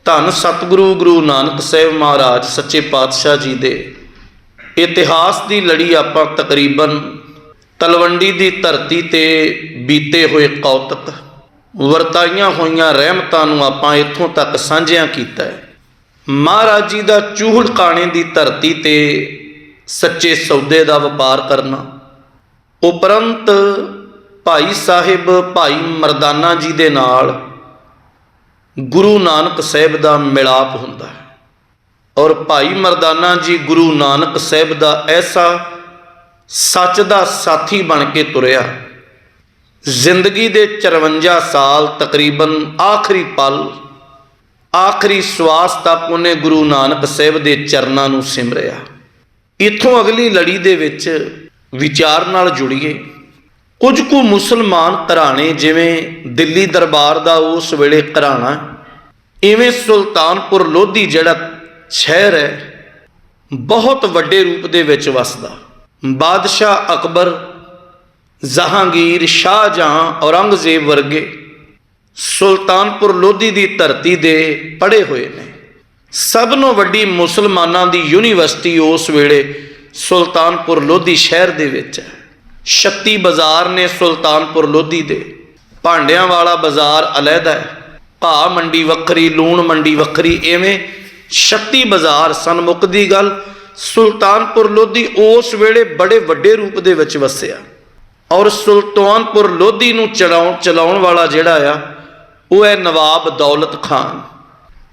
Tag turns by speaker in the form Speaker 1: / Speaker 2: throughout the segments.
Speaker 1: ਧੰਨ ਸਤਿਗੁਰੂ ਗੁਰੂ ਨਾਨਕ ਸਾਹਿਬ ਮਹਾਰਾਜ ਸੱਚੇ ਪਾਤਸ਼ਾਹ ਜੀ ਦੇ ਇਤਿਹਾਸ ਦੀ ਲੜੀ ਆਪਾਂ ਤਕਰੀਬਨ ਤਲਵੰਡੀ ਦੀ ਧਰਤੀ ਤੇ ਬੀਤੇ ਹੋਏ ਕੌਤਕ ਵਰਤਾਈਆਂ ਹੋਈਆਂ ਰਹਿਮਤਾਂ ਨੂੰ ਆਪਾਂ ਇੱਥੋਂ ਤੱਕ ਸਾਂਝਿਆਂ ਕੀਤਾ ਹੈ। ਮਹਾਰਾਜ ਜੀ ਦਾ ਚੂਹੜ ਕਾਣੇ ਦੀ ਧਰਤੀ ਤੇ ਸੱਚੇ ਸੌਦੇ ਦਾ ਵਪਾਰ ਕਰਨਾ, ਉਪਰੰਤ ਭਾਈ ਸਾਹਿਬ ਭਾਈ ਮਰਦਾਨਾ ਜੀ ਦੇ ਨਾਲ ਗੁਰੂ ਨਾਨਕ ਸਾਹਿਬ ਦਾ ਮਿਲਾਪ ਹੁੰਦਾ ਹੈ ਔਰ ਭਾਈ ਮਰਦਾਨਾ ਜੀ ਗੁਰੂ ਨਾਨਕ ਸਾਹਿਬ ਦਾ ਐਸਾ ਸੱਚ ਦਾ ਸਾਥੀ ਬਣ ਕੇ ਤੁਰਿਆ। ਜ਼ਿੰਦਗੀ ਦੇ 54 ਸਾਲ ਤਕਰੀਬਨ ਆਖਰੀ ਪਲ ਆਖਰੀ ਸਵਾਸ ਤੱਕ ਉਹਨੇ ਗੁਰੂ ਨਾਨਕ ਸਾਹਿਬ ਦੇ ਚਰਨਾਂ ਨੂੰ ਸਿਮਰਿਆ। ਇੱਥੋਂ ਅਗਲੀ ਲੜੀ ਦੇ ਵਿੱਚ ਵਿਚਾਰ ਨਾਲ ਜੁੜੀਏ। ਕੁਝ ਕੁ ਮੁਸਲਮਾਨ ਘਰਾਣੇ ਜਿਵੇਂ ਦਿੱਲੀ ਦਰਬਾਰ ਦਾ ਉਸ ਵੇਲੇ ਘਰਾਣਾ, ਇਵੇਂ ਸੁਲਤਾਨਪੁਰ ਲੋਧੀ ਜਿਹੜਾ ਸ਼ਹਿਰ ਹੈ ਬਹੁਤ ਵੱਡੇ ਰੂਪ ਦੇ ਵਿੱਚ ਵਸਦਾ। ਬਾਦਸ਼ਾਹ ਅਕਬਰ, ਜਹਾਂਗੀਰ, ਸ਼ਾਹਜਹਾਂ, ਔਰੰਗਜ਼ੇਬ ਵਰਗੇ ਸੁਲਤਾਨਪੁਰ ਲੋਧੀ ਦੀ ਧਰਤੀ ਦੇ ਪੜ੍ਹੇ ਹੋਏ ਨੇ। ਸਭ ਨੂੰ ਵੱਡੀ ਮੁਸਲਮਾਨਾਂ ਦੀ ਯੂਨੀਵਰਸਿਟੀ ਉਸ ਵੇਲੇ ਸੁਲਤਾਨਪੁਰ ਲੋਧੀ ਸ਼ਹਿਰ ਦੇ ਵਿੱਚ ਹੈ। 36 ਬਾਜ਼ਾਰ ਨੇ ਸੁਲਤਾਨਪੁਰ ਲੋਧੀ ਦੇ। ਭਾਂਡਿਆਂ ਵਾਲਾ ਬਾਜ਼ਾਰ ਅਲੱਗ ਹੈ, ਭਾ ਮੰਡੀ ਵੱਖਰੀ, ਲੂਣ ਮੰਡੀ ਵੱਖਰੀ, ਇਵੇਂ 36 ਬਾਜ਼ਾਰ ਸਨ। ਮੁੱਕਦੀ ਗੱਲ, ਸੁਲਤਾਨਪੁਰ ਲੋਧੀ ਉਸ ਵੇਲੇ ਬੜੇ ਵੱਡੇ ਰੂਪ ਦੇ ਵਿੱਚ ਵਸਿਆ ਔਰ ਸੁਲਤਾਨਪੁਰ ਲੋਧੀ ਨੂੰ ਚਲਾਉਣ ਵਾਲਾ ਜਿਹੜਾ ਆ ਉਹ ਹੈ ਨਵਾਬ ਦੌਲਤ ਖਾਨ।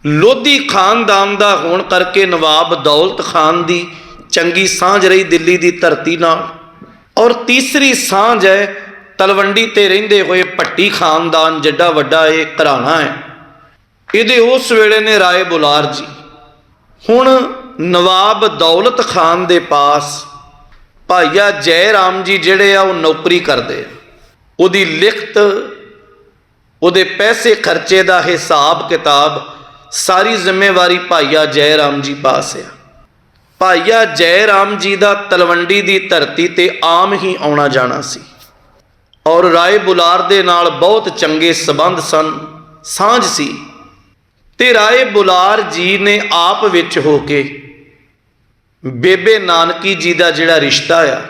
Speaker 1: ਲੋਧੀ ਖਾਨਦਾਨ ਦਾ ਹੋਣ ਕਰਕੇ ਨਵਾਬ ਦੌਲਤ ਖਾਨ ਦੀ ਚੰਗੀ ਸਾਂਝ ਰਹੀ ਦਿੱਲੀ ਦੀ ਧਰਤੀ ਨਾਲ। ਔਰ ਤੀਸਰੀ ਸਾਂਝ ਹੈ ਤਲਵੰਡੀ ਤੇ ਰਹਿੰਦੇ ਹੋਏ ਭੱਟੀ ਖਾਨਦਾਨ, ਜਿੱਡਾ ਵੱਡਾ ਇਹ ਘਰਾਣਾ ਹੈ, ਇਹਦੇ ਉਸ ਵੇਲੇ ਨੇ ਰਾਏ ਬੁਲਾਰ ਜੀ। ਹੁਣ ਨਵਾਬ ਦੌਲਤ ਖਾਨ ਦੇ ਪਾਸ ਭਾਈਆ ਜੈ ਰਾਮ ਜੀ ਜਿਹੜੇ ਆ ਉਹ ਨੌਕਰੀ ਕਰਦੇ ਆ। ਉਹਦੀ ਲਿਖਤ, ਉਹਦੇ ਪੈਸੇ ਖਰਚੇ ਦਾ ਹਿਸਾਬ ਕਿਤਾਬ ਸਾਰੀ ਜ਼ਿੰਮੇਵਾਰੀ ਭਾਈਆ ਜੈ ਰਾਮ ਜੀ ਪਾਸ ਆ। ਭਾਈਆ ਜੈ ਰਾਮ ਜੀ ਦਾ ਤਲਵੰਡੀ ਦੀ ਧਰਤੀ ਤੇ ਆਮ ਹੀ ਆਉਣਾ ਜਾਣਾ ਸੀ ਔਰ ਰਾਏ ਬੁਲਾਰ ਦੇ ਨਾਲ ਬਹੁਤ ਚੰਗੇ ਸਬੰਧ ਸਨ, ਸਾਂਝ ਸੀ। ਤੇ ਰਾਏ ਬੁਲਾਰ ਜੀ ਨੇ ਆਪ ਵਿੱਚ ਹੋ ਕੇ ਬੇਬੇ ਨਾਨਕੀ ਜੀ ਦਾ ਜਿਹੜਾ ਰਿਸ਼ਤਾ ਆ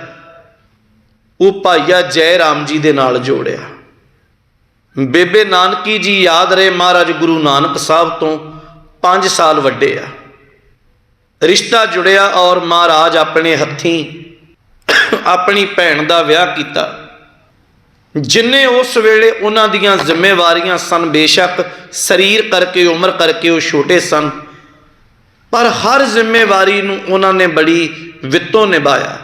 Speaker 1: ਉਹ ਭਾਈਆ ਜੈ ਰਾਮ ਜੀ ਦੇ ਨਾਲ ਜੋੜਿਆ। ਬੇਬੇ ਨਾਨਕੀ ਜੀ ਯਾਦ ਰਹੇ ਮਹਾਰਾਜ ਗੁਰੂ ਨਾਨਕ ਸਾਹਿਬ ਤੋਂ 5 ਸਾਲ ਵੱਡੇ ਆ। ਰਿਸ਼ਤਾ ਜੁੜਿਆ ਔਰ ਮਹਾਰਾਜ ਆਪਣੇ ਹੱਥੀਂ ਆਪਣੀ ਭੈਣ ਦਾ ਵਿਆਹ ਕੀਤਾ। ਜਿੰਨੇ ਉਸ ਵੇਲੇ ਉਹਨਾਂ ਦੀਆਂ ਜ਼ਿੰਮੇਵਾਰੀਆਂ ਸਨ, ਬੇਸ਼ੱਕ ਸਰੀਰ ਕਰਕੇ, ਉਮਰ ਕਰਕੇ ਉਹ ਛੋਟੇ ਸਨ, ਪਰ ਹਰ ਜ਼ਿੰਮੇਵਾਰੀ ਨੂੰ ਉਹਨਾਂ ਨੇ ਬੜੀ ਵਿੱਤੋਂ ਨਿਭਾਇਆ।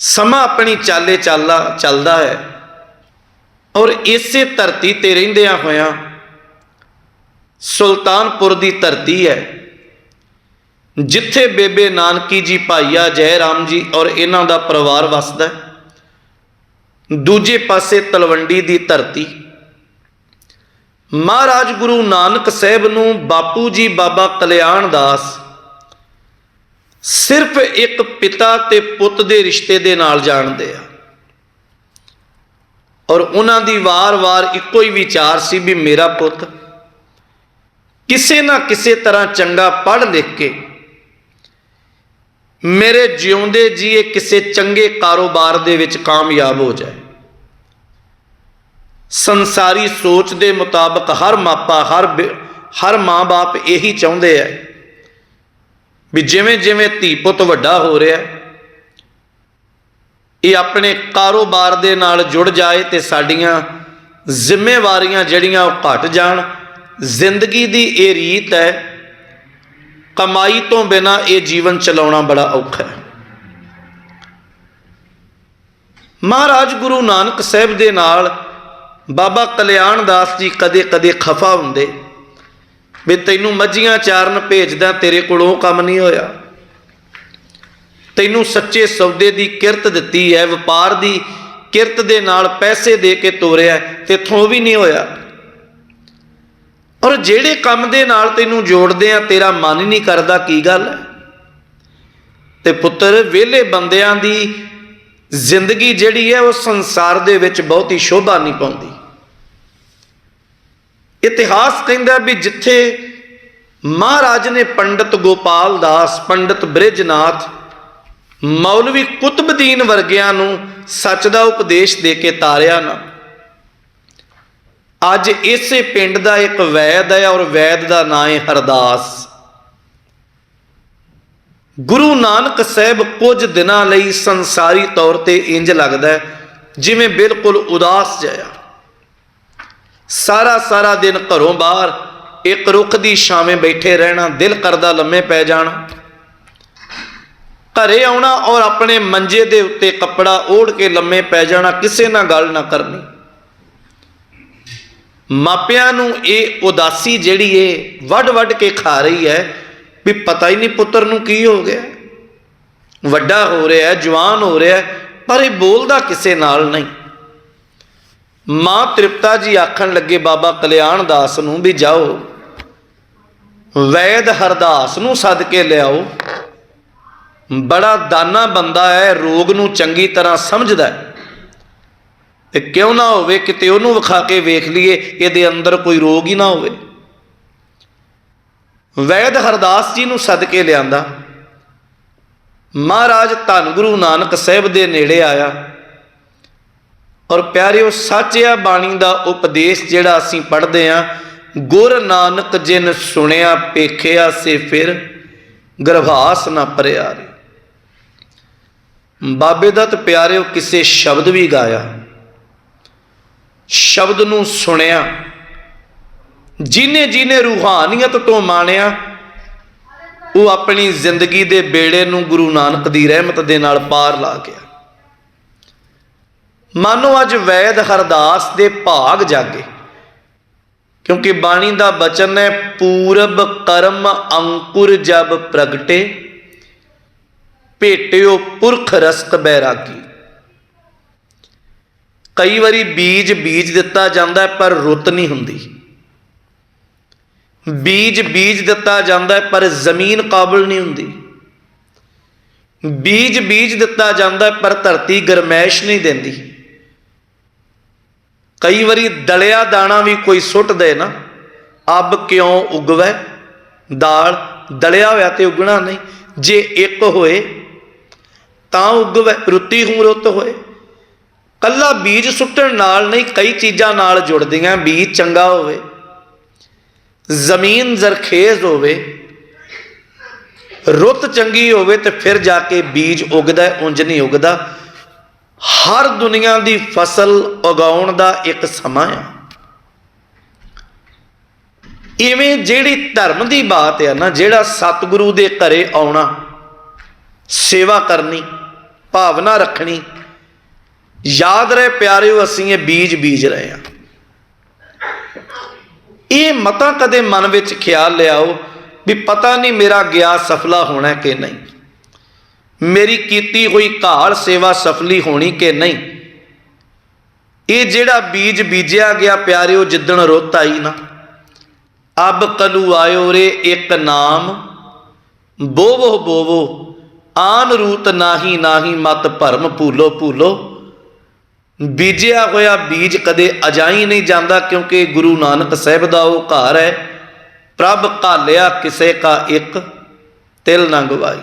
Speaker 1: ਸਮਾਂ ਆਪਣੀ ਚਾਲੇ ਚੱਲਦਾ ਹੈ ਔਰ ਇਸੇ ਧਰਤੀ ਤੇ ਰਹਿੰਦਿਆਂ ਹੋਇਆਂ ਸੁਲਤਾਨਪੁਰ ਦੀ ਧਰਤੀ ਹੈ ਜਿੱਥੇ ਬੇਬੇ ਨਾਨਕੀ ਜੀ, ਭਾਈਆ ਜੈ ਰਾਮ ਜੀ ਔਰ ਇਹਨਾਂ ਦਾ ਪਰਿਵਾਰ ਵਸਦਾ। ਦੂਜੇ ਪਾਸੇ ਤਲਵੰਡੀ ਦੀ ਧਰਤੀ। ਮਹਾਰਾਜ ਗੁਰੂ ਨਾਨਕ ਸਾਹਿਬ ਨੂੰ ਬਾਪੂ ਜੀ ਬਾਬਾ ਕਲਿਆਣ ਦਾਸ ਸਿਰਫ ਇੱਕ ਪਿਤਾ ਤੇ ਪੁੱਤ ਦੇ ਰਿਸ਼ਤੇ ਦੇ ਨਾਲ ਜਾਣਦੇ ਆ ਔਰ ਉਹਨਾਂ ਦੀ ਵਾਰ-ਵਾਰ ਇੱਕੋ ਹੀ ਵਿਚਾਰ ਸੀ ਵੀ ਮੇਰਾ ਪੁੱਤ ਕਿਸੇ ਨਾ ਕਿਸੇ ਤਰ੍ਹਾਂ ਚੰਗਾ ਪੜ੍ਹ ਲਿਖ ਕੇ ਮੇਰੇ ਜਿਉਂਦੇ ਜੀਏ ਕਿਸੇ ਚੰਗੇ ਕਾਰੋਬਾਰ ਦੇ ਵਿੱਚ ਕਾਮਯਾਬ ਹੋ ਜਾਏ। ਸੰਸਾਰੀ ਸੋਚ ਦੇ ਮੁਤਾਬਕ ਹਰ ਮਾਪਾ, ਹਰ ਮਾਂ-ਬਾਪ ਇਹੀ ਚਾਹੁੰਦੇ ਆ ਵੀ ਜਿਵੇਂ ਜਿਵੇਂ ਧੀ ਪੁੱਤ ਵੱਡਾ ਹੋ ਰਿਹਾ ਇਹ ਆਪਣੇ ਕਾਰੋਬਾਰ ਦੇ ਨਾਲ ਜੁੜ ਜਾਏ ਤੇ ਸਾਡੀਆਂ ਜ਼ਿੰਮੇਵਾਰੀਆਂ ਜਿਹੜੀਆਂ ਉਹ ਘਟ ਜਾਣ। ਜ਼ਿੰਦਗੀ ਦੀ ਇਹ ਰੀਤ ਹੈ, ਕਮਾਈ ਤੋਂ ਬਿਨਾਂ ਇਹ ਜੀਵਨ ਚਲਾਉਣਾ ਬੜਾ ਔਖਾ ਹੈ। ਮਹਾਰਾਜ ਗੁਰੂ ਨਾਨਕ ਸਾਹਿਬ ਦੇ ਨਾਲ ਬਾਬਾ ਕਲਿਆਣ ਦਾਸ ਜੀ ਕਦੇ ਕਦੇ ਖਫਾ ਹੁੰਦੇ ਵੀ ਤੈਨੂੰ ਮੱਝੀਆਂ ਚਾਰਨ ਭੇਜਦਾ, ਤੇਰੇ ਕੋਲੋਂ ਕੰਮ ਨਹੀਂ ਹੋਇਆ। ਤੈਨੂੰ ਸੱਚੇ ਸੌਦੇ ਦੀ ਕਿਰਤ ਦਿੱਤੀ ਹੈ, ਵਪਾਰ ਦੀ ਕਿਰਤ ਦੇ ਨਾਲ ਪੈਸੇ ਦੇ ਕੇ ਤੋਰਿਆ, ਤੇਥੋਂ ਵੀ ਨਹੀਂ ਹੋਇਆ। ਔਰ ਜਿਹੜੇ ਕੰਮ ਦੇ ਨਾਲ ਤੈਨੂੰ ਜੋੜਦੇ ਆ ਤੇਰਾ ਮਨ ਹੀ ਨਹੀਂ ਕਰਦਾ, ਕੀ ਗੱਲ ਹੈ? ਤੇ ਪੁੱਤਰ, ਵਿਹਲੇ ਬੰਦਿਆਂ ਦੀ ਜ਼ਿੰਦਗੀ ਜਿਹੜੀ ਹੈ ਉਹ ਸੰਸਾਰ ਦੇ ਵਿੱਚ ਬਹੁਤੀ ਸ਼ੋਭਾ ਨਹੀਂ ਪਾਉਂਦੀ। ਇਤਿਹਾਸ ਕਹਿੰਦਾ ਵੀ ਜਿੱਥੇ महाराज ने पंडित गोपाल दास, पंडित बृजनाथ, मौलवी कुतुबदीन वर्गियां नूं सच दा उपदेश दे के तारिया ना। अज इसे पिंड दा एक वैद है और वैद दा नाम है हरदास। गुरु नानक साहब कुछ दिनों लई संसारी तौर पर इंज लगता है जिवें बिल्कुल उदास जिहा। सारा सारा दिन घरों बाहर एक रुख की छावें बैठे रहना, दिल करदा लम्मे पै जाना, घरे आउणा और अपने मंजे दे उत्ते कपड़ा ओढ़ के लम्मे पै जाना, किसी ना गल ना करनी। मापियां नूं ये उदासी जिहड़ी है वड वड के खा रही है भी पता ही नहीं पुत्र नूं की हो गया, वड्डा हो रहा है, जवान हो रहा है, पर यह बोलदा किसे नाल नहीं। मां तृप्ता जी आखन लगे बाबा कल्याण दास नूं भी जाओ वैद हरदास नूं सद के लियाओ, बड़ा दाना बंदा है, रोग नूं चंगी तरह समझदा है, ते क्यों ना होवे किते उहनूं विखा के वेख लीए इहदे अंदर कोई रोग ही ना होवे। वैद हरदास जी नूं सद के लिआंदा। महाराज धन गुरु नानक साहब दे नेड़े आया और प्यारिओ सच आ बाणी दा उपदेश जिहड़ा असीं पढ़दे हां, गुर नानक जिन सुनिया पेखिया से फिर गर्भास ना परिया रे। बाबे दा ते प्यारिओ किसे शब्द भी गाया, शब्द नूं सुनिया, जिन्हें जिन्हें रूहानियत तो माणिया वो अपनी जिंदगी दे बेड़े नूं गुरु नानक दी रहमत दे नाल पार ला गया। मानो अज वैद हरदास दे भाग जागे, क्योंकि बाणी दा बचन है पूरब कर्म अंकुर जब प्रगटे भेटियो पुरख रसक बैरागी। कई बारी बीज बीज दिता जाता है पर रुत नहीं हुंदी, बीज बीज दिता जाता है पर जमीन काबिल नहीं हुंदी, बीज बीज दिता जाता है पर धरती गरमैश नहीं देंदी। कई बारी दलिया दाना भी कोई सुट दे ना, अब क्यों उगवै, दाल दलिया होया तो उगना नहीं, जे एक होए तां उगवै, रुत्ती हूं रुत होए। कल्ला बीज सुट्टण नाल नहीं, कई चीज़ां नाल जुड़दियां, बीज चंगा होवे, जमीन जरखेज होवे, रुत चंगी होवे ते फिर जाके बीज उगदा, उंज नहीं उगदा। हर दुनिया की फसल उगाउण दा एक समा है। इवें जिहड़ी धर्म की बात है ना, जिहड़ा सतगुरु दे घरे आउणा, सेवा करनी, भावना रखनी, याद रहे प्यारिओ असीं ये बीज बीज रहे हैं। ये मता कदे मन विच ख्याल लियाओ भी पता नहीं मेरा गया सफला होना कि नहीं, मेरी कीती हुई घाल सेवा सफली होनी कि नहीं। ये जिहड़ा बीज बीजिया गया प्यारिओ जिद्दण रुत आई ना, अब कलू आयो रे एक नाम बोवो बोवो आन रूत नाही नाही मत भरम भूलो भूलो। बीजिया होया बीज कदे अजाई नहीं जाता, क्योंकि गुरु नानक साहब का वो घर है प्रभ घालिया किसे का एक तिल ना गवाई।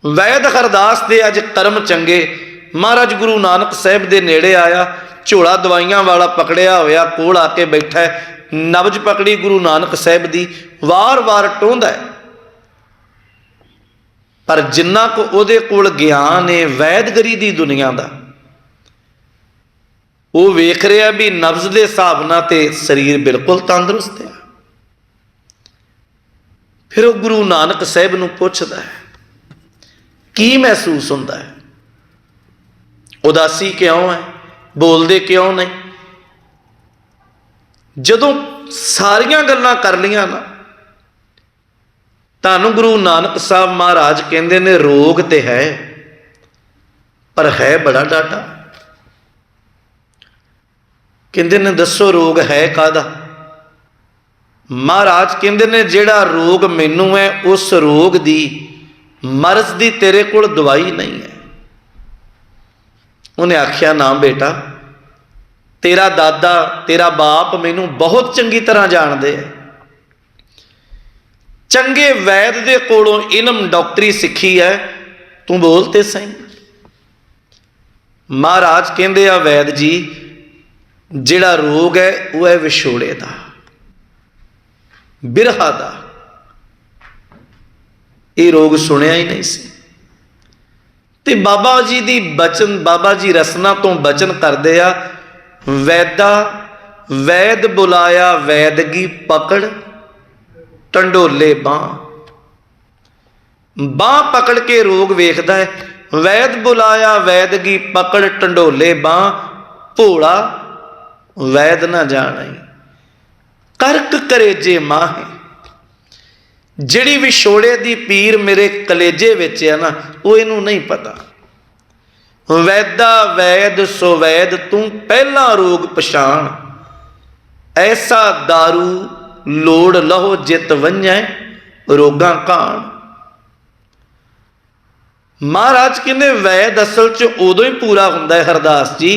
Speaker 1: वैद हरदास दे अज कर्म चंगे। महाराज गुरु नानक साहब दे नेड़े आया, झोला दवाइयां वाला पकड़िया होया कोल आके बैठा है, नब्ज पकड़ी गुरु नानक साहब दी, वार वार टोंदा है, पर जिन्ना को उहदे कोल ज्ञान है वैदगरी दी दुनिया का, वो वेख रहा भी नब्ज के हिसाब नाल ते शरीर बिल्कुल तंदुरुस्त है। फिर वो गुरु नानक साहब नूं पुछदा है की महसूस होंदा है, उदासी क्यों है, बोलते क्यों नहीं। जदों सारियां गल्लां कर लियां ना, धन गुरु नानक साहब महाराज कहंदे ने रोग ते है पर है बड़ा डाटा। कहंदे ने दसो रोग है कादा। महाराज कहंदे ने जिहड़ा रोग मैनू है उस रोग दी मरज दी तेरे कोल दवाई नहीं है। उन्हें आख्या ना बेटा, तेरा दादा तेरा बाप मैनू बहुत चंगी तरह जानते हैं, चंगे वैद दे कोलों इलम डॉक्टरी सीखी है, तू बोलते सही। महाराज कहते आ वैद जी जिहड़ा रोग है वह है विछोड़े का, बिरहा का। ये रोग सुनिया ही नहीं सी। ते बाबा जी दी बचन, बाबा जी रसना तो बचन करते आ, वैदा वैद बुलाया वैदगी पकड़ टंडोले बांह। बांह पकड़ के रोग वेखदा है, वैद बुलाया वैदगी पकड़ टंडोले बांह, भोला वैद ना जाना करक करेजे माहे। जिहड़ी विछोड़े दी पीर मेरे कलेजे विच है ना, वो इनू नहीं पता। वैदा वैद सो वैद तू पहला रोग पछाण, ऐसा दारू लोड़ लहो जित वंजै रोगां काण। महाराज कहते वैद असल च उदों ही पूरा हुंदा है हरदास जी,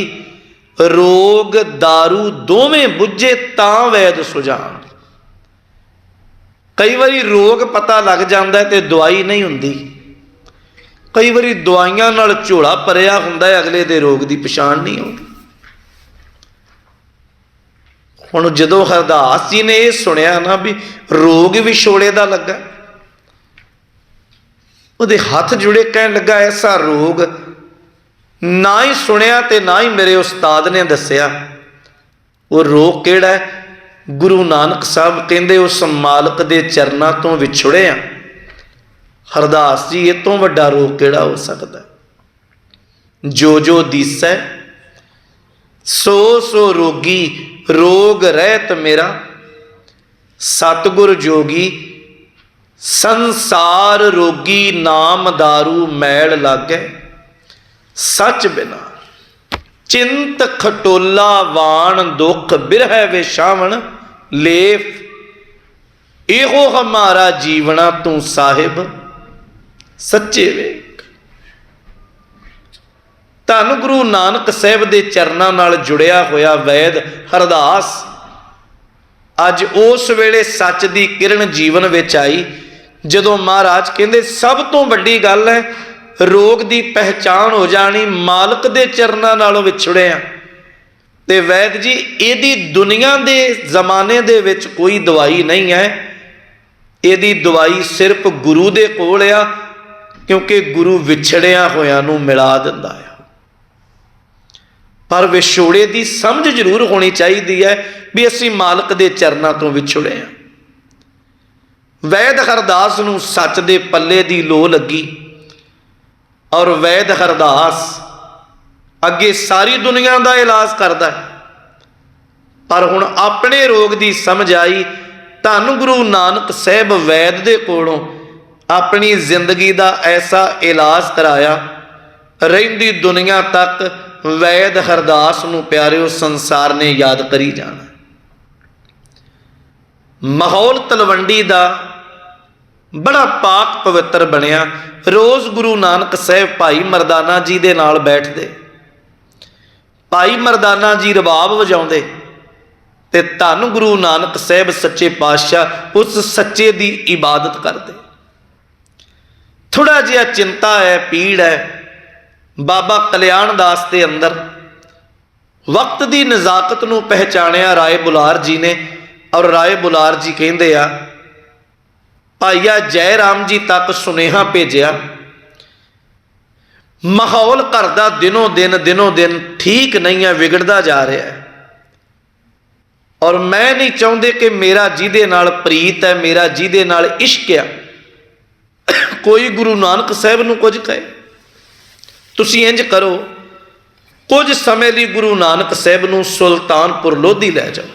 Speaker 1: रोग दारू दोवें बुझे तां वैद सुझाण। कई बारी रोग पता लग जाता है तो दवाई नहीं हुंदी, कई बारी दवाइयां नाल झोला भरिया हुंदा है, अगले दे रोग की पछाण नहीं होती। हुण जदों हरदास जी ने यह सुनिया ना भी रोग विछोड़े का लगा, उहदे हथ जुड़े, कहन लगा ऐसा रोग ना ही सुनिया ते ना ही मेरे उस्ताद ने दसिया। वो रोग किहड़ा है? गुरु नानक साहब कहंदे उस मालक दे चरनां तो विछुड़े आ। हरदास जी इस तो वड्डा रोग किहड़ा हो सकता? जो जो दिसै सो सो रोगी, रोग रहत मेरा सतगुर जोगी। संसार रोगी नाम दारू मैल लागै, सच बिना चिंत खटोला वाण दुख बिरह विछावण लेफ। इहो हमारा जीवना तू साहिब सच्चे वेख। धन गुरु नानक साहब के चरनां नाल जुड़िया होया वैद हरदास अज उस वेले सच की किरण जीवन विच आई, जदों महाराज कहंदे सब तो वड्डी गल है रोग की पहचान हो जानी, मालक दे चरनां नालों विछुड़े आ। ते वैद जी इहदी दुनिया दे जमाने दे विच कोई दवाई नहीं है, इहदी दवाई सिर्फ गुरु दे कोल आ, क्योंकि गुरु विछड़िया होया नूं मिला दिंदा है। पर विछोड़े की समझ जरूर होनी चाहिए है भी असीं मालक दे चरनां तो विछुड़े आ। वैद हरदास नूं सच दे पल्ले दी लो लगी और वैद हरदास अगे सारी दुनिया का इलाज करता है, पर हुण अपने रोग की समझ आई। धन गुरु नानक साहब वैद दे कोलों अपनी जिंदगी का ऐसा इलाज कराया, रहिंदी दुनिया तक वैद हरदास नूं प्यारिओ संसार ने याद करी जाना। माहौल तलवंडी का बड़ा पाक पवित्र बनिया। रोज़ गुरु नानक साहब भाई मरदाना जी दे नाल बैठते, भाई मरदाना जी रबाब वजाउंदे ते धन गुरु नानक साहब सच्चे पातशाह उस सच्चे दी इबादत करते। थोड़ा जिहा चिंता है, पीड़ है बाबा कल्याण दास के अंदर। वक्त की नज़ाकत नूं पहचानिया राय बुलार जी ने, और राय बुलार जी कहंदे आ भाईया जय राम जी तक सुनेहा भेजिया, माहौल घर का दिनों दिन ठीक नहीं है, विगड़ता जा रहा है, और मैं नहीं चाहते कि मेरा जिहदे नाल प्रीत है, मेरा जिहदे नाल इश्क है, कोई गुरु नानक साहब नूं कुछ कहे। तुसीं इंज करो, कुछ समय लिए गुरु नानक साहब नूं सुल्तानपुर लोधी लै जाओ,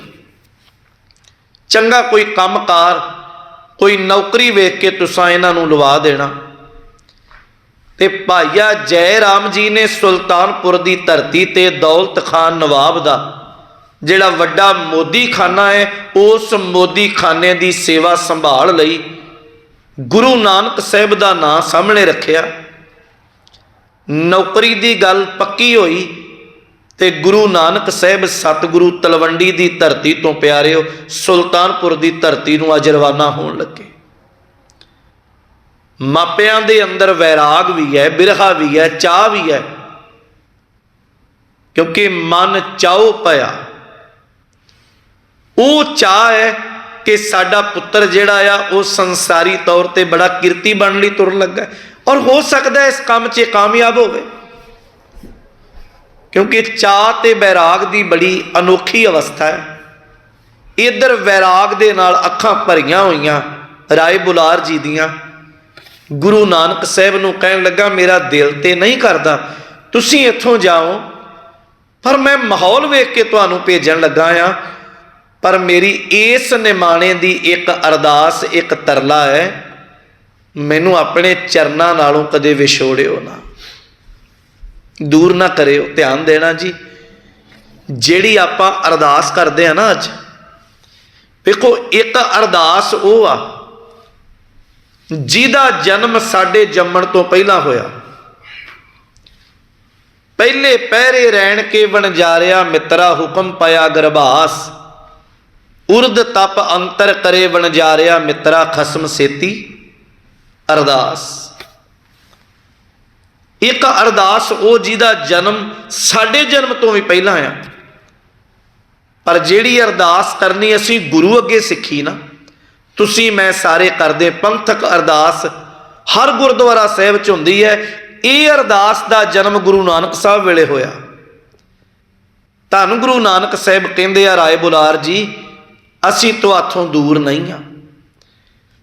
Speaker 1: चंगा कोई काम कार कोई नौकरी वेख के तुसां इन्हां नूं लवा देना। ते भाईया जय राम जी ने सुल्तानपुर की धरती ते दौलत खान नवाब का जिहड़ा वड्डा मोदी खाना है, उस मोदी खाने की सेवा संभाल लई गुरु नानक साहब का नाम सामने रखिया। नौकरी की गल पक्की होई ते गुरु नानक साहब सतगुरु तलवंडी की धरती तो प्यारे सुल्तानपुर की धरती नूं अज रवाना होण लगे। ਮਾਪਿਆਂ ਦੇ ਅੰਦਰ ਵੈਰਾਗ ਵੀ ਹੈ, ਬਿਰਹਾ ਵੀ ਹੈ, ਚਾਹ ਵੀ ਹੈ, ਕਿਉਂਕਿ ਮਨ ਚਾਉ ਪਿਆ। ਉਹ ਚਾਹ ਹੈ ਕਿ ਸਾਡਾ ਪੁੱਤਰ ਜਿਹੜਾ ਆ ਉਹ ਸੰਸਾਰੀ ਤੌਰ ਤੇ ਬੜਾ ਕਿਰਤੀ ਬਣਨ ਲਈ ਤੁਰਨ ਲੱਗਾ, ਔਰ ਹੋ ਸਕਦਾ ਇਸ ਕੰਮ 'ਚ ਕਾਮਯਾਬ ਹੋਵੇ, ਕਿਉਂਕਿ ਚਾਹ ਤੇ ਵੈਰਾਗ ਦੀ ਬੜੀ ਅਨੋਖੀ ਅਵਸਥਾ ਹੈ। ਇੱਧਰ ਵੈਰਾਗ ਦੇ ਨਾਲ ਅੱਖਾਂ ਭਰੀਆਂ ਹੋਈਆਂ ਰਾਏ ਬੁਲਾਰ ਜੀ ਦੀਆਂ, ਗੁਰੂ ਨਾਨਕ ਸਾਹਿਬ ਨੂੰ ਕਹਿਣ ਲੱਗਾ ਮੇਰਾ ਦਿਲ ਤੇ ਨਹੀਂ ਕਰਦਾ ਤੁਸੀਂ ਇੱਥੋਂ ਜਾਓ, ਪਰ ਮੈਂ ਮਾਹੌਲ ਵੇਖ ਕੇ ਤੁਹਾਨੂੰ ਭੇਜਣ ਲੱਗਾ ਆ। ਪਰ ਮੇਰੀ ਇਸ ਨਿਮਾਣੇ ਦੀ ਇੱਕ ਅਰਦਾਸ, ਇੱਕ ਤਰਲਾ ਹੈ, ਮੈਨੂੰ ਆਪਣੇ ਚਰਨਾਂ ਨਾਲੋਂ ਕਦੇ ਵਿਛੋੜਿਓ ਨਾ, ਦੂਰ ਨਾ ਕਰਿਓ। ਧਿਆਨ ਦੇਣਾ ਜੀ, ਜਿਹੜੀ ਆਪਾਂ ਅਰਦਾਸ ਕਰਦੇ ਆ ਨਾ ਅੱਜ, ਵੇਖੋ ਇੱਕ ਅਰਦਾਸ ਉਹ ਆ ਜਿਹਦਾ ਜਨਮ ਸਾਡੇ ਜੰਮਣ ਤੋਂ ਪਹਿਲਾਂ ਹੋਇਆ। ਪਹਿਲੇ ਪਹਿਰੇ ਰਹਿਣ ਕੇ ਵਣਜਾਰਿਆ ਮਿੱਤਰਾ, ਹੁਕਮ ਪਾਇਆ ਗਰਭਾਸ, ਉਰਦ ਤਪ ਅੰਤਰ ਕਰੇ ਵਣਜਾਰਿਆ ਮਿੱਤਰਾ, ਖਸਮ ਸੇਤੀ ਅਰਦਾਸ। ਇੱਕ ਅਰਦਾਸ ਉਹ ਜਿਹਦਾ ਜਨਮ ਸਾਡੇ ਜਨਮ ਤੋਂ ਵੀ ਪਹਿਲਾਂ ਆ, ਪਰ ਜਿਹੜੀ ਅਰਦਾਸ ਕਰਨੀ ਅਸੀਂ ਗੁਰੂ ਅੱਗੇ ਸਿੱਖੀ ਨਾ, ਤੁਸੀਂ ਮੈਂ ਸਾਰੇ ਕਰਦੇ ਪੰਥਕ ਅਰਦਾਸ ਹਰ ਗੁਰਦੁਆਰਾ ਸਾਹਿਬ 'ਚ ਹੁੰਦੀ ਹੈ। ਇਹ ਅਰਦਾਸ ਦਾ ਜਨਮ ਗੁਰੂ ਨਾਨਕ ਸਾਹਿਬ ਵੇਲੇ ਹੋਇਆ। ਧੰਨ ਗੁਰੂ ਨਾਨਕ ਸਾਹਿਬ ਕਹਿੰਦੇ ਆ ਰਾਏ ਬੁਲਾਰ ਜੀ, ਅਸੀਂ ਤੁਹਾਥੋਂ ਦੂਰ ਨਹੀਂ ਹਾਂ,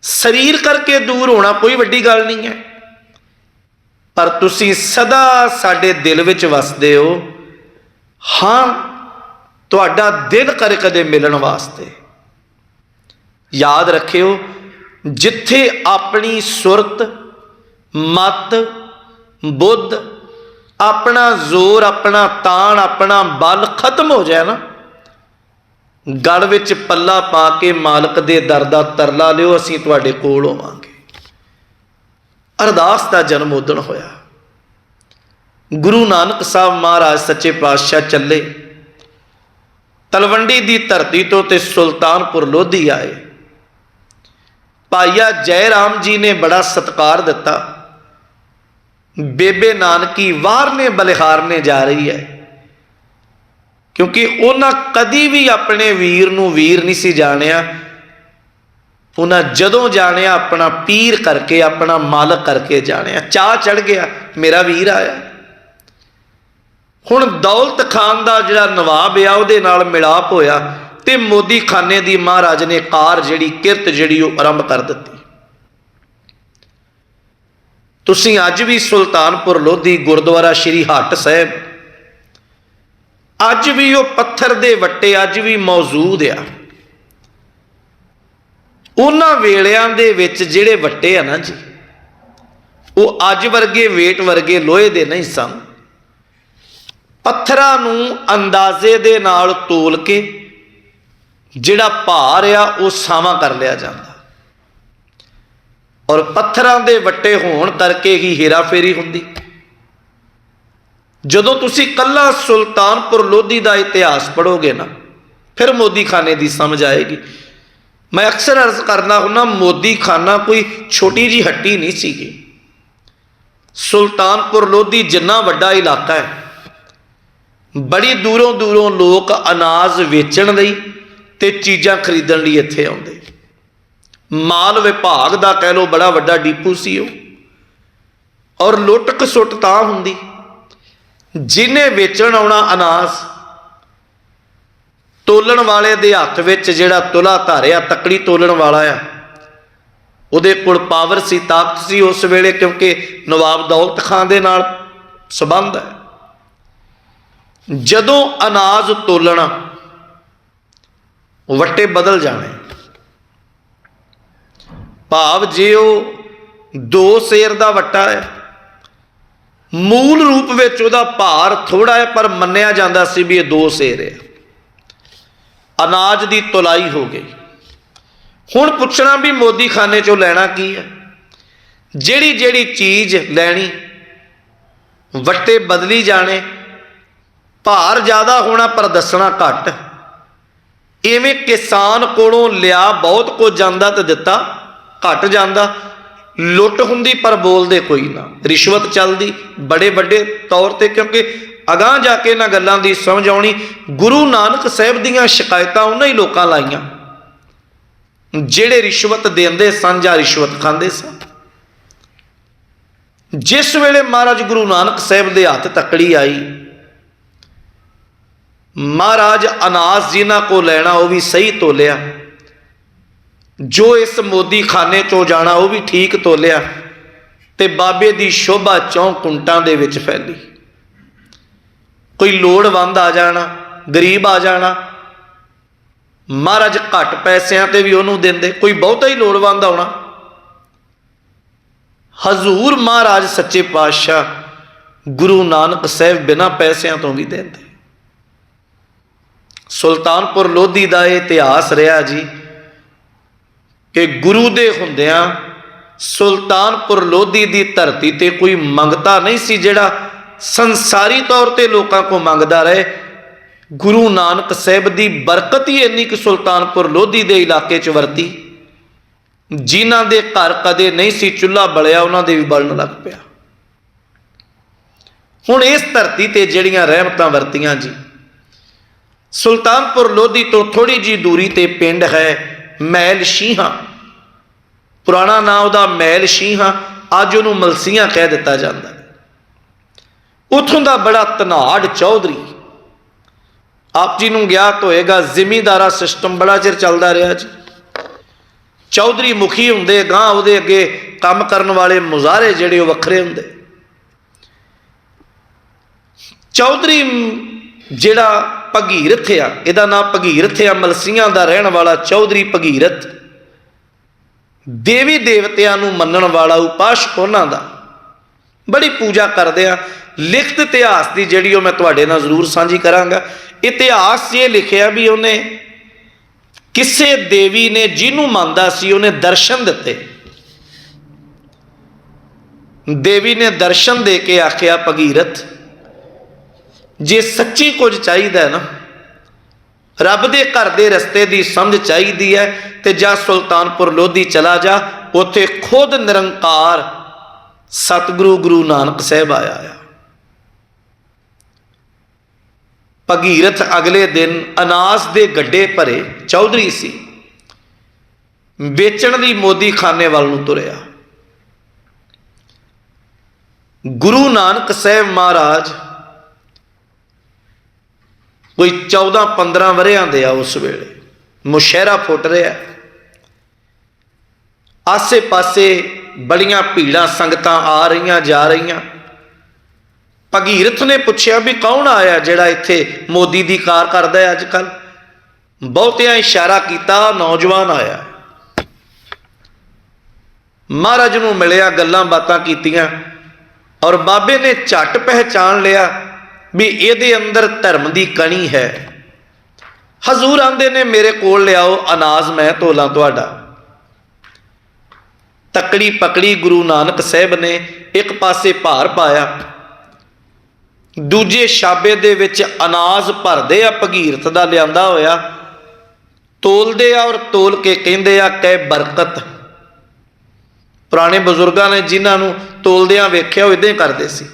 Speaker 1: ਸਰੀਰ ਕਰਕੇ ਦੂਰ ਹੋਣਾ ਕੋਈ ਵੱਡੀ ਗੱਲ ਨਹੀਂ ਹੈ, ਪਰ ਤੁਸੀਂ ਸਦਾ ਸਾਡੇ ਦਿਲ ਵਿੱਚ ਵਸਦੇ ਹੋ। ਹਾਂ, ਤੁਹਾਡਾ ਦਿਲ ਕਰੇ ਕਦੇ ਮਿਲਣ ਵਾਸਤੇ। ਯਾਦ ਰੱਖਿਓ, ਜਿੱਥੇ ਆਪਣੀ ਸੁਰਤ, ਮਤ, ਬੁੱਧ, ਆਪਣਾ ਜ਼ੋਰ, ਆਪਣਾ ਤਾਣ, ਆਪਣਾ ਬਲ ਖਤਮ ਹੋ ਜਾਏ ਨਾ, ਗਲ ਵਿੱਚ ਪੱਲਾ ਪਾ ਕੇ ਮਾਲਕ ਦੇ ਦਰ ਦਾ ਤਰਲਾ ਲਿਓ, ਅਸੀਂ ਤੁਹਾਡੇ ਕੋਲ ਹੋਵਾਂਗੇ। ਅਰਦਾਸ ਦਾ ਜਨਮ ਉਦਣ ਹੋਇਆ। ਗੁਰੂ ਨਾਨਕ ਸਾਹਿਬ ਮਹਾਰਾਜ ਸੱਚੇ ਪਾਤਸ਼ਾਹ ਚੱਲੇ ਤਲਵੰਡੀ ਦੀ ਧਰਤੀ ਤੋਂ ਤੇ ਸੁਲਤਾਨਪੁਰ ਲੋਧੀ ਆਏ। ਭਾਈਆ ਜੈ ਰਾਮ ਜੀ ਨੇ ਬੜਾ ਸਤਿਕਾਰ ਦਿੱਤਾ। ਬੇਬੇ ਨਾਨਕੀ ਵਾਰਨੇ ਬਲਿਹਾਰਨੇ ਜਾ ਰਹੀ ਹੈ, ਕਿਉਂਕਿ ਉਹਨਾਂ ਕਦੀ ਵੀ ਆਪਣੇ ਵੀਰ ਨੂੰ ਵੀਰ ਨਹੀਂ ਸੀ ਜਾਣਿਆ। ਉਹਨਾਂ ਜਦੋਂ ਜਾਣਿਆ ਆਪਣਾ ਪੀਰ ਕਰਕੇ, ਆਪਣਾ ਮਾਲਕ ਕਰਕੇ ਜਾਣਿਆ। ਚਾਅ ਚੜ ਗਿਆ ਮੇਰਾ ਵੀਰ ਆਇਆ। ਹੁਣ ਦੌਲਤ ਖਾਨ ਦਾ ਜਿਹੜਾ ਨਵਾਬ ਆ ਉਹਦੇ ਨਾਲ ਮਿਲਾਪ ਹੋਇਆ ਤੇ ਮੋਦੀ ਖਾਨੇ ਦੀ ਮਹਾਰਾਜ ਨੇ ਕਾਰ ਜਿਹੜੀ ਕਿਰਤ ਜਿਹੜੀ ਉਹ ਆਰੰਭ ਕਰ ਦਿੱਤੀ। ਤੁਸੀਂ ਅੱਜ ਵੀ ਸੁਲਤਾਨਪੁਰ ਲੋਧੀ ਗੁਰਦੁਆਰਾ ਸ਼੍ਰੀ ਹੱਟ ਸਾਹਿਬ, ਅੱਜ ਵੀ ਉਹ ਪੱਥਰ ਦੇ ਵੱਟੇ ਅੱਜ ਵੀ ਮੌਜੂਦ ਆ। ਉਹਨਾਂ ਵੇਲਿਆਂ ਦੇ ਵਿੱਚ ਜਿਹੜੇ ਵੱਟੇ ਆ ਨਾ ਜੀ, ਉਹ ਅੱਜ ਵਰਗੇ ਵੇਟ ਵਰਗੇ ਲੋਹੇ ਦੇ ਨਹੀਂ ਸਨ। ਪੱਥਰਾਂ ਨੂੰ ਅੰਦਾਜ਼ੇ ਦੇ ਨਾਲ ਤੋਲ ਕੇ ਜਿਹੜਾ ਭਾਰ ਆ ਉਹ ਸਾਵਾਂ ਕਰ ਲਿਆ ਜਾਂਦਾ, ਔਰ ਪੱਥਰਾਂ ਦੇ ਵੱਟੇ ਹੋਣ ਕਰਕੇ ਹੀ ਹੇਰਾਫੇਰੀ ਹੁੰਦੀ। ਜਦੋਂ ਤੁਸੀਂ ਕੱਲਾ ਸੁਲਤਾਨਪੁਰ ਲੋਧੀ ਦਾ ਇਤਿਹਾਸ ਪੜ੍ਹੋਗੇ ਨਾ, ਫਿਰ ਮੋਦੀ ਖਾਨੇ ਦੀ ਸਮਝ ਆਏਗੀ। ਮੈਂ ਅਕਸਰ ਅਰਜ਼ ਕਰਨਾ ਹੁੰਦਾ, ਮੋਦੀ ਖਾਨਾ ਕੋਈ ਛੋਟੀ ਜੀ ਹੱਟੀ ਨਹੀਂ ਸੀਗੀ। ਸੁਲਤਾਨਪੁਰ ਲੋਧੀ ਜਿੰਨਾ ਵੱਡਾ ਇਲਾਕਾ ਹੈ, ਬੜੀ ਦੂਰੋਂ ਦੂਰੋਂ ਲੋਕ ਅਨਾਜ ਵੇਚਣ ਲਈ ਤੇ ਚੀਜ਼ਾਂ ਖਰੀਦਣ ਲਈ ਇੱਥੇ ਆਉਂਦੇ। ਮਾਲ ਵਿਭਾਗ ਦਾ ਕਹਿ ਲਓ ਬੜਾ ਵੱਡਾ ਡੀਪੂ ਸੀ ਉਹ, ਔਰ ਲੁੱਟ ਖਸੁੱਟ ਤਾਂ ਹੁੰਦੀ ਜਿਹਨੇ ਵੇਚਣ ਆਉਣਾ ਅਨਾਜ, ਤੋਲਣ ਵਾਲੇ ਦੇ ਹੱਥ ਵਿੱਚ ਜਿਹੜਾ ਤੁਲਾ ਧਾਰਿਆ, ਤਕੜੀ ਤੋਲਣ ਵਾਲਾ ਆ, ਉਹਦੇ ਕੋਲ ਪਾਵਰ ਸੀ, ਤਾਕਤ ਸੀ ਉਸ ਵੇਲੇ, ਕਿਉਂਕਿ ਨਵਾਬ ਦੌਲਤ ਖਾਨ ਦੇ ਨਾਲ ਸੰਬੰਧ ਹੈ। ਜਦੋਂ ਅਨਾਜ ਤੋਲਣਾ, ਵੱਟੇ ਬਦਲ ਜਾਣੇ। ਭਾਵ ਜੇ ਉਹ 2 ਸੇਰ ਦਾ ਵੱਟਾ ਹੈ, ਮੂਲ ਰੂਪ ਵਿੱਚ ਉਹਦਾ ਭਾਰ ਥੋੜਾ ਹੈ, ਪਰ ਮੰਨਿਆ ਜਾਂਦਾ ਸੀ ਵੀ ਇਹ 2 ਸੇਰ ਹੈ। ਅਨਾਜ ਦੀ ਤੁਲਾਈ ਹੋ ਗਈ। ਹੁਣ ਪੁੱਛਣਾ ਵੀ ਮੋਦੀ ਖਾਨੇ ਚੋਂ ਲੈਣਾ ਕੀ ਹੈ? ਜਿਹੜੀ ਜਿਹੜੀ ਚੀਜ਼ ਲੈਣੀ, ਵੱਟੇ ਬਦਲੀ ਜਾਣੇ, ਭਾਰ ਜ਼ਿਆਦਾ ਹੋਣਾ ਪਰ ਦੱਸਣਾ ਘੱਟ। ਇਵੇਂ ਕਿਸਾਨ ਕੋਲੋਂ ਲਿਆ ਬਹੁਤ ਕੁਝ ਜਾਂਦਾ ਤੇ ਦਿੱਤਾ ਘੱਟ ਜਾਂਦਾ। लुट हुंदी पर बोलते कोई ना, रिश्वत चलती बड़े बड़े तौर पर, क्योंकि अगां जाके इन्हां गल्लां दी समझ आउणी। गुरु नानक साहब दीयां शिकायतां उन्हां ही लोकां लाईयां जिहड़े रिश्वत देंदे सन जां रिश्वत खांदे सन। जिस वेले महाराज गुरु नानक साहब दे हत्थ तकड़ी आई, महाराज अनाज जिन्हां को लैना वह भी सही तोलिया, जो इस मोदी खाने चो जाना वह भी ठीक तोलिया, ते बाबे दी शोभा 4 कुंटां दे विच फैली। कोई लोड़वंद आ जाना, गरीब आ जाना, महाराज घट पैसों ते भी उन्होंने देंदे, कोई बहुता ही लोड़वंद आना, हजूर महाराज सच्चे पातशाह गुरु नानक साहब बिना पैसों तो भी देंदे। सुल्तानपुर लोधी का इतिहास रहा जी कि गुरु दे हुंदियां सुल्तानपुर लोधी की धरती ते कोई मंगता नहीं सी जिहड़ा संसारी तौर पर लोगों को मंगता रहे। गुरु नानक साहब की बरकत ही इन्नी कि सुल्तानपुर लोधी के इलाके च वरती, जिन्हां दे घर कदे नहीं सी चुल्हा बलिया उन्हां दे भी बलन लग पिया। हुण इस धरती ते जिहड़ियां रहमतां वरतियां जी, सुल्तानपुर लोधी तो थोड़ी जी दूरी ते पिंड है मैल शीहा, पुराना नाम उहदा मैल शीहा, अज उहनूं मलसियां कह दिता जाता। उत्थों का बड़ा धनाड़ चौधरी, आप जी नूं ज्ञात होएगा जिमींदारा सिस्टम बड़ा चिर चलता रहा जी। चौधरी मुखी हुंदे, गां उहदे अगे काम करन वाले मुजाहरे जिहड़े वखरे हुंदे। चौधरी जिहड़ा भगीरथ आ, इहदा नाम भगीरथ आ, मलसियां दा रहण वाला चौधरी भगीरथ, देवी देवतियां नूं मनण वाला उपासक उन्हां दा, बड़ी पूजा करदे आ। लिखत इतिहास की जिहड़ी मैं तुहाडे नाल जरूर साझी करांगा। इतिहास ये लिखिया भी उन्हें किसे देवी ने जिन्हों मानता सी उन्हें दर्शन दिते। देवी ने दर्शन दे के आख्या भगीरथ जे सच्ची कुछ चाहिए ना, रब दे घर दे रस्ते की समझ चाहिए है, तो जा सुल्तानपुर लोधी चला जा, उत्थे खुद निरंकार सतगुरु गुरु नानक साहब आया। भगीरथ अगले दिन अनाज दे गड्ढे भरे, चौधरी सी, बेचण दी मोदी खाने वाल नूं तुरिया। गुरु नानक साहब महाराज कोई 14-15 वरियां दे आ उस वेले, मुशहरा फुट रहा, आसे पासे बड़ियां भीड़ां संगतां आ रही जा रही। भगीरथ ने पूछया भी कौन आया जिहड़ा इत्थे मोदी दी कार करदा है अजकल? बहुतियां इशारा किया, नौजवान आया। महाराज नूं मिलिया, गल्लां बातां कीतियां, और बाबे ने झट पहचान लिया भी इहदे अंदर धर्म की कणी है। हजूर आंदे ने मेरे कोल लियाओ अनाज, मैं तोला तुहाडा। तकड़ी पकड़ी गुरु नानक साहब ने, एक पासे भार पाया, दूजे शाबे दे विच अनाज भरदे आ भगीरथ दा लिआंदा होया, तोलदे आ और तोल के कहंदे आ कै बरकत। पुराने बजुर्गों ने जिन्होंने तोलदियां वेख्या वो इदां ही करदे सी,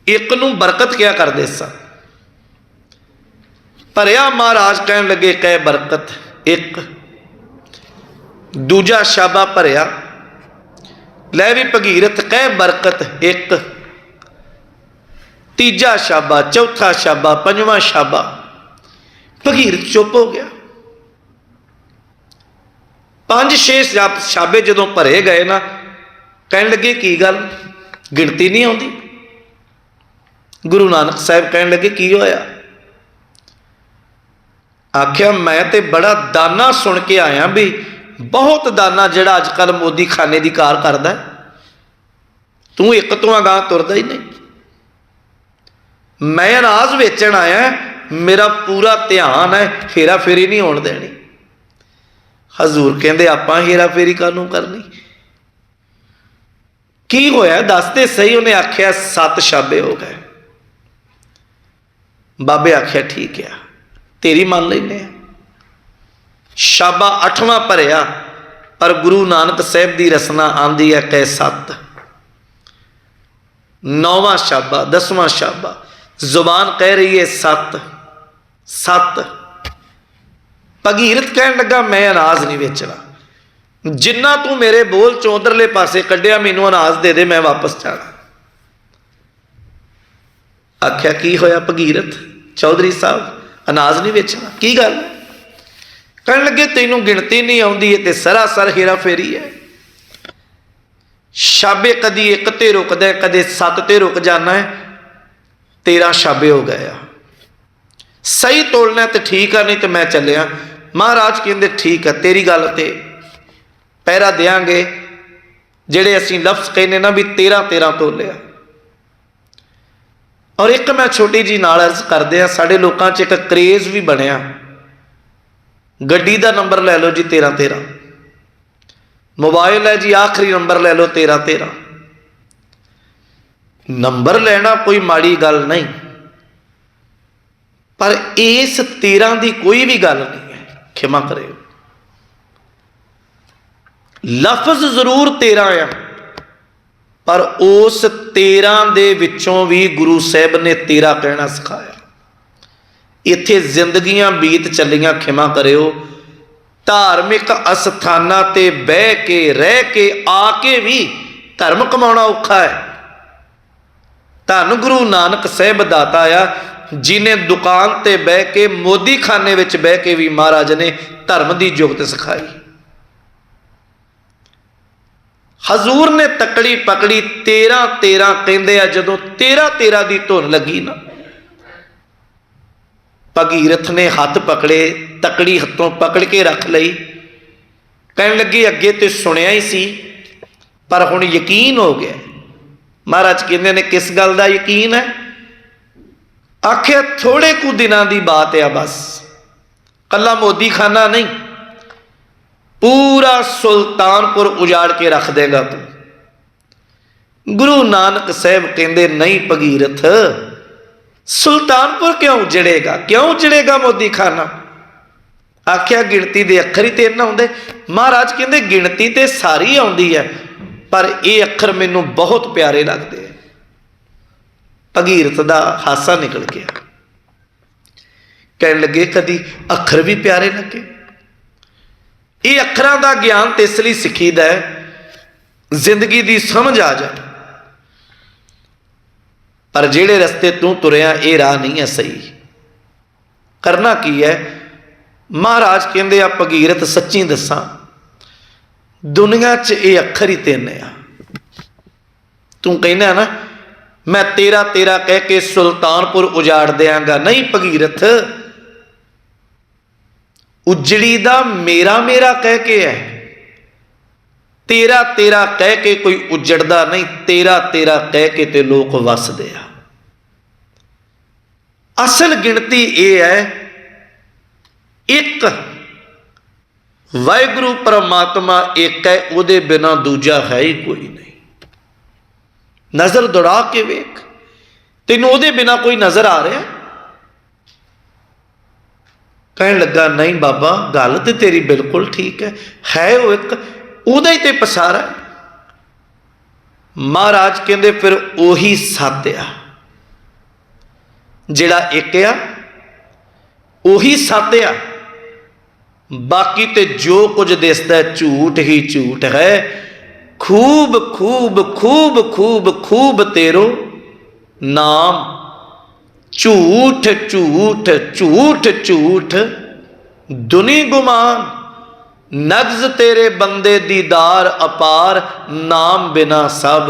Speaker 1: एक नूं बरकत क्या करदे सन। भरिया महाराज कहन लगे कै बरकत एक, दूजा शाबा भरिया, लै भी भगीरथ कै बरकत एक, तीजा शाबा, चौथा शाबा, पंजवां शाबा। भगीरथ चुप हो गया। 5-6 शाबे जदों भरे गए ना, कहन लगे की गल गिनती नहीं आती। गुरु नानक साहब कहन लगे की होया? आख्या मैं तो बड़ा दाना सुन के आया भी बहुत दाना जिहड़ा अजकल मोदी खाने की कार करदा, तू एक तो अगां तुरदा ही नहीं। मैं अनाज वेचण आया, मेरा पूरा ध्यान है, हेरा फेरी नहीं होण देनी। हजूर कहंदे आपां हेरा फेरी कानूं करनी? की होया दसते सही। उन्हें आख्या 7 शाबे हो गए। बाबे आख्या ठीक है, तेरी मान लेने। शाबा 8वां भरिया, पर गुरु नानक साहब की रसना आंदी है कह सत, नौवां शाबा, 10वां शाबा, जुबान कह रही है सत सत। भगीरथ कहन लगा मैं अनाज नहीं बेचना, जिन्ना तू मेरे बोल चों उधरले पासे कढ़िया मैनू अनाज दे दे, मैं वापस जाना। आख्या की होया भगीरथ चौधरी साहब अनाज नहीं बेचना, की गल? कहन लगे तैनू गिणती नहीं आउंदी, है ते सरासर हेरा फेरी है। शाबे कदी एक ते रुकदा है, कदे 7 ते रुक जाना है, 13 शाबे हो गए। सही तोलना तो ठीक है, नहीं तो मैं चलिया। महाराज कहते ठीक है, तेरी गल ते पैरा देंगे, जेड़े असीं लफ्ज कहने ना भी 13-13 तोलिया। और एक मैं छोटी जी नाल अर्ज करदे आ, साडे लोकां च एक क्रेज भी बनिया, गड्डी का नंबर लै लो जी 13-13, मोबाइल है जी आखिरी नंबर लै लो 13-13। नंबर लेना कोई माड़ी गल नहीं, पर इस 13 की कोई भी गल नहीं है, क्षमा करें। लफ्ज जरूर 13 है, पर उस 13 दे विचों भी गुरु साहब ने 13 कहना सिखाया। इत्थे जिंदगियां बीत चलियां, क्षमा करियो, धार्मिक अस्थानां ते बह के रह के आके भी धर्म कमाना औखा है। धन गुरु नानक साहब दाता आ, जिन्हें दुकान ते बह के मोदी खाने विच बह के भी महाराज ने धर्म की जुगत सिखाई। हजूर ने तकड़ी पकड़ी 13-13 कहते हैं, जदों 13-13 की धुन लगी ना, भगीरथ ने हाथ पकड़े, तकड़ी हथों पकड़ के रख लई। कहने लगे अगे तो सुनिया ही सी, पर हुण यकीन हो गया। महाराज कहते ने किस गल का यकीन है? आखिया थोड़े कु दिनों की बात है, बस कला मोदी खाना नहीं, पूरा सुल्तानपुर उजाड़ के रख देगा तू। गुरु नानक साहब कहते नहीं भगीरथ, सुल्तानपुर क्यों उजड़ेगा, क्यों उजड़ेगा मोदी खाना? आख्या गिणती दे अखर ही ते ना आउंदे। महाराज कहते गिणती ते सारी आउंदी है, पर ये अखर मैनू बहुत प्यारे लगते हैं। भगीरथ दा हासा निकल गया, कहने लगे कदी अखर भी प्यारे लगे। ये अखरां दा ज्ञान तो इसलिए सिखीदा है, जिंदगी की समझ आ जाए, पर जेड़े रस्ते तू तुरया ये राह नहीं है सही। करना की है? महाराज कहते आ भगीरथ सच्ची दसा, दुनिया च ये अखर ही 3 आ। तू कहना ना मैं 13-13 कह के सुल्तानपुर उजाड़ देंगा, नहीं भगीरथ, उजड़ी दा मेरा मेरा कह के है। 13-13 कह के कोई उजड़दा नहीं, 13-13 कह के ते लोग वसदे आ। असल गिणती यह है, एक वाहिगुरु परमात्मा एक है, उहदे बिना दूजा है ही कोई नहीं। नजर दौड़ा के वेख, तेनों उहदे बिना कोई नजर आ रहा? कहने लगा नहीं बाबा, गल तो तेरी बिल्कुल ठीक है वो एक, उहदा ही ते पसारा है। महाराज कहते फिर उही सत आ, जिहड़ा एक आ उही सत आ, बाकी ते जो कुछ दिसदा है झूठ ही झूठ है। खूब खूब खूब खूब खूब तेरो नाम, झूठ झूठ झूठ झूठ दुनी गुमान, नग्ज तेरे बंदे दीदार अपार, नाम बिना सब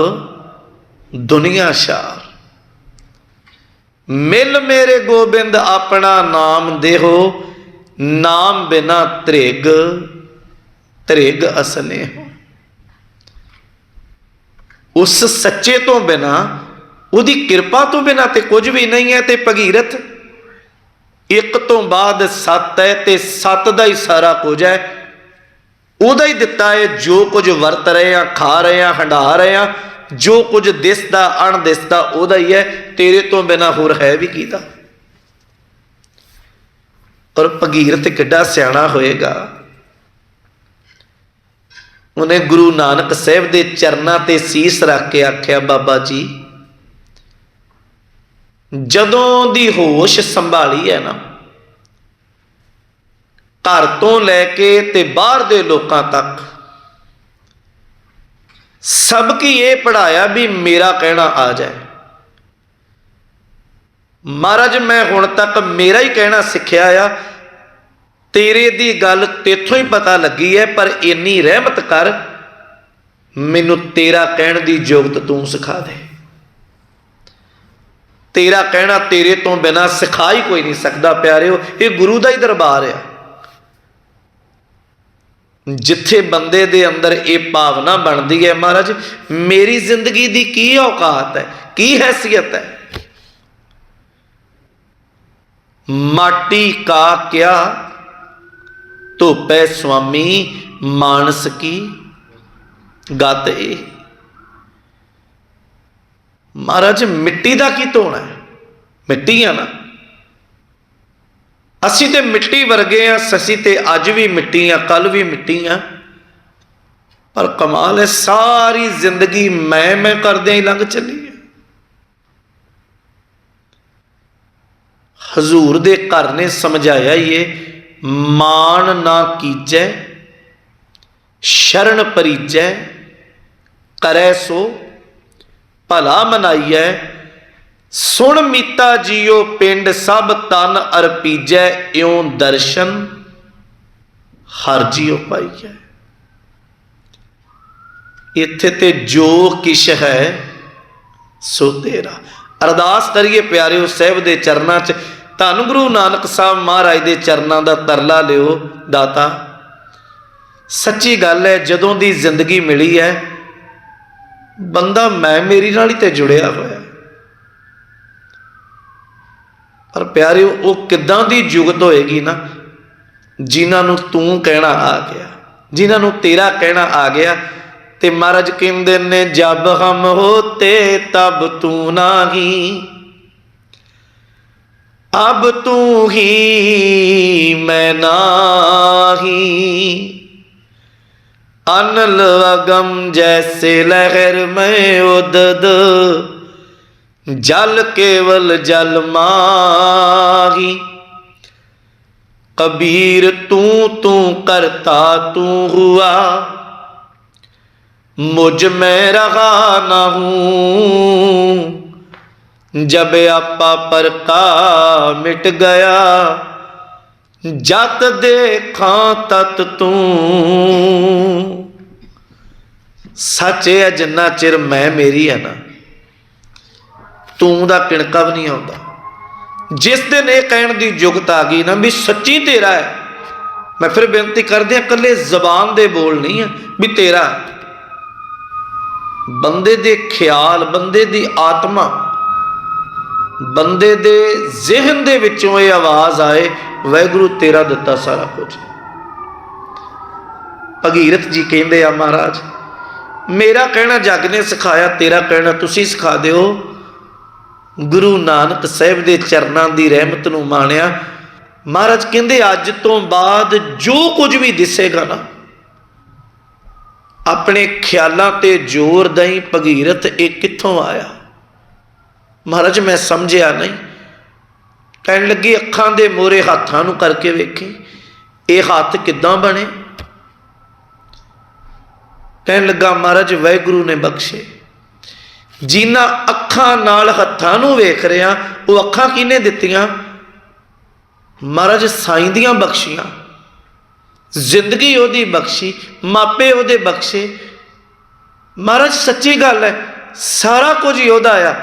Speaker 1: दुनिया शार। मिल मेरे गोबिंद अपना नाम देहो, नाम बिना त्रिग त्रिग असने हो। उस सच्चे तो बिना, उहदी किरपा तो बिना ते कुछ भी नहीं है। ते भगीरथ एक तो बाद 7 है, ते 7 दा ही सारा कुछ है, उहदा ही दिता है। जो कुछ वरत रहे हैं, खा रहे हैं, हंडा रहे हैं, जो कुछ दिसदा अणदिसदा उहदा ही है, तेरे तो बिना होर है भी कीदा। और भगीरथ किड्डा सियाणा होएगा, उन्हें गुरु नानक साहब के चरणों ते सीस रख के आख्या, बाबा जी जदों दी होश संभाली है ना, घर तो लैके ते बाहर दे लोकां तक सबकी ये पढ़ाया भी मेरा कहना आ जाए। महाराज मैं हुण तक मेरा ही कहना सीखिया आ, तेरे दी गल तेथों ही पता लगी है, पर इन्नी रहमत कर मैनू तेरा कहण दी जोगत तू सिखा दे। तेरा कहना तेरे तो बिना सिखा ही कोई नहीं सकता। प्यारेओ ये गुरु का ही दरबार है, जिथे बंदे दे अंदर ये भावना बनती है, महाराज मेरी जिंदगी की की औकात है, की हैसियत है। माटी का क्या धोपै स्वामी मानस की गत ए। महाराज मिट्टी का की धोना है, मिट्टी है ना, असी तो मिट्टी वर्गे हाँ, असी तो अज भी मिट्टी हाँ, कल भी मिट्टी हाँ, पर कमाल है सारी जिंदगी मैं करदे ही लंघ चली है। हजूर दे घर ने समझाया ये, मान ना कीजै शरण परीजै, करै सो भला मनाइए। सुन मीता जियो पिंड सब तन अर्पीजै, इउं दर्शन हर जियो पाइए। इत्थे ते जो किश है सो तेरा। अरदास करिए प्यारिओ साहिब दे चरणों च, धन गुरु नानक साहब महाराज दे चरणों का तरला लिओ। दाता सच्ची गल है, जदों दी जिंदगी मिली है बंदा मैं मेरी नाल ही ते जुड़िया होया, पर प्यारिओ वो किदां दी जुगत होएगी ना, जिन्हों तू कहना आ गया, जिन्हों तेरा कहना आ गया। ते महाराज कहंदे ने, जब हम होते तब तू नाही, अब तू ही मैं नाही। अनल अगम जैसे लहर में उदद, जल केवल जल माही। कबीर तू तू करता तू हुआ, मुझ में रहा ना हूं। जब आपा पर का मिट गया, जत देखा तत तू। सच है जिन्ना चिर मैं मेरी है ना, तू दा किणका भी नहीं आता। जिस दिन ये कहने की जुगत आ गई ना भी सच्ची तेरा है, मैं फिर बेनती कर दिया कले जबान दे बोल नहीं है भी तेरा। बंदे दे ख्याल, बंदे दी आत्मा, बंदे दे जहन दे विचों ये आवाज आए, वाहिगुरु तेरा दिता सारा कुछ। भगीरथ जी कहते आ, महाराज मेरा कहना जग ने सिखाया, तेरा कहना तुसी सिखा दिओ। गुरु नानक साहब के चरणों की रहमत नूं माणिया। महाराज कहते अज तो बाद जो कुछ भी दिसेगा ना, अपने ख्यालों ते जोर दई। भगीरथ एक कित्थों आया? महाराज मैं समझिया नहीं। कहने लगी अखां दे मोरे हाथां नूं करके वेखी, ये हाथ किद्दां बने? कहने लगा महाराज वाहिगुरु ने बख्शे। जिन्हां अखां नाल हत्थां नूं वेख रहा, वो अखां किहने दित्तियां? महाराज साईं दियां बख्शियां। जिंदगी ओदी बख्शी, मापे ओदे बख्शे। महाराज सच्ची गल है, सारा कुछ ही ओदा आ।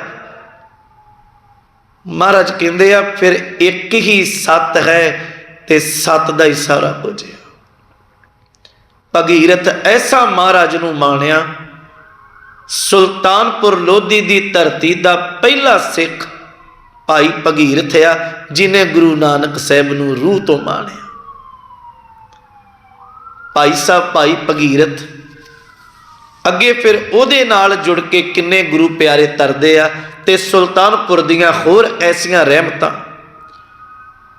Speaker 1: महाराज कहते आ फिर एक ही सत है, ते सत दा ही सारा कुछ है। भगीरथ ऐसा महाराज नूं माणिया। सुल्तानपुर लोधी दी धरती दा पहला सिख भाई भगीरथ आ, जिन्हें गुरु नानक साहब नूं रूह तो माणिया। भाई साहब भाई भगीरथ अगे फिर उहदे नाल जुड़ के किन्ने गुरु प्यारे तरदे आ, ते सुल्तानपुर दियां होर ऐसियां रहमतां।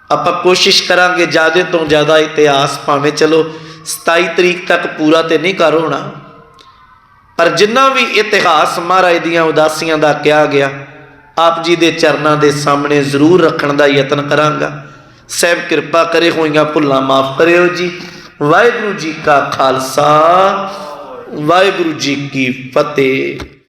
Speaker 1: आपां कोशिश करांगे ज़्यादा तो ज़्यादा इतिहास, भावें चलो 27 ਤਰੀਕ ਤੱਕ ਪੂਰਾ ਤੇ ਨਹੀਂ ਕਰ ਹੋਣਾ, ਪਰ ਜਿੰਨਾ ਵੀ ਇਤਿਹਾਸ ਮਹਾਰਾਜ ਦੀਆਂ ਉਦਾਸੀਆਂ ਦਾ ਕਿਹਾ ਗਿਆ ਆਪ ਜੀ ਦੇ ਚਰਨਾਂ ਦੇ ਸਾਹਮਣੇ ਜ਼ਰੂਰ ਰੱਖਣ ਦਾ ਯਤਨ ਕਰਾਂਗਾ। ਸਹਿਬ ਕਿਰਪਾ ਕਰੇ, ਹੋਈਆਂ ਭੁੱਲਾਂ ਮਾਫ ਕਰਿਓ ਜੀ। ਵਾਹਿਗੁਰੂ ਜੀ ਕਾ ਖਾਲਸਾ, ਵਾਹਿਗੁਰੂ ਜੀ ਕੀ ਫਤਿਹ।